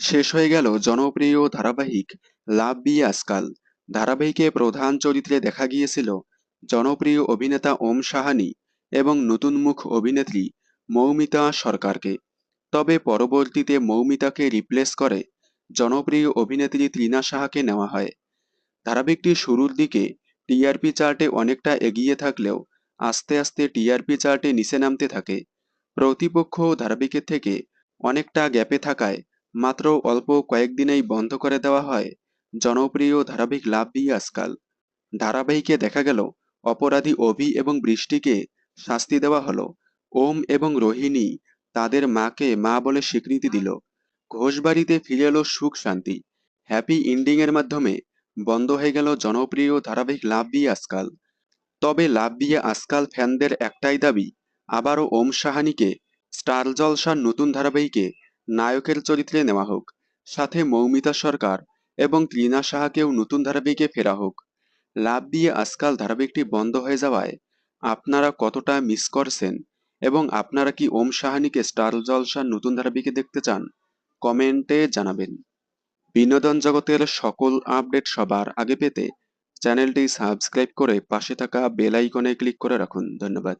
শেষ হয়ে গেল জনপ্রিয় ধারাবাহিক লাভ বিয়ে আজকাল। ধারাবাহিকে প্রধান চরিত্রে দেখা গিয়েছিল জনপ্রিয় অভিনেতা ওম সাহানি এবং নতুন মুখ অভিনেত্রী মৌমিতা সরকারকে। তবে পরবর্তীতে মৌমিতাকে রিপ্লেস করে জনপ্রিয় অভিনেত্রী তৃণা সাহাকে নেওয়া হয়। ধারাবাহিকটি শুরুর দিকে টিআরপি চার্টে অনেকটা এগিয়ে থাকলেও আস্তে আস্তে টিআরপি চার্টে নিচে নামতে থাকে। প্রতিপক্ষ ধারাবাহিকের থেকে অনেকটা গ্যাপে থাকায় মাত্র অল্প কয়েকদিনেই বন্ধ করে দেওয়া হয় জনপ্রিয় ধারাবাহিক লাভ বিয়ে আজকাল। ধারাবাহিকে দেখা গেল অপরাধী অভি এবং বৃষ্টিকে শাস্তি দেওয়া হলো। ওম এবং রোহিণী তাদের মাকে মা বলে স্বীকৃতি দিল। ঘোষবাড়িতে ফিরে এলো সুখ শান্তি। হ্যাপি এন্ডিং এর মাধ্যমে বন্ধ হয়ে গেল জনপ্রিয় ধারাবাহিক লাভ বিয়ে আজকাল। তবে লাভ বিয়ে আজকাল ফ্যানদের একটাই দাবি, আবারও ওম সাহানিকে স্টার জলসার নতুন ধারাবাহিকে নায়কের চরিত্রে নেওয়া হোক, সাথে মৌমিতা সরকার এবং তৃণা সাহাকেও নতুন ধারাবাহিকে ফেরা হোক। লাভ বিয়ে আজকাল ধারাবাহিকটি বন্ধ হয়ে যাওয়ায় আপনারা কতটা মিস করছেন এবং আপনারা কি ওম সাহানিকে স্টার জলসার নতুন ধারাবাহিকে দেখতে চান, কমেন্টে জানাবেন। বিনোদন জগতের সকল আপডেট সবার আগে পেতে চ্যানেলটি সাবস্ক্রাইব করে পাশে থাকা বেল আইকনে ক্লিক করে রাখুন। ধন্যবাদ।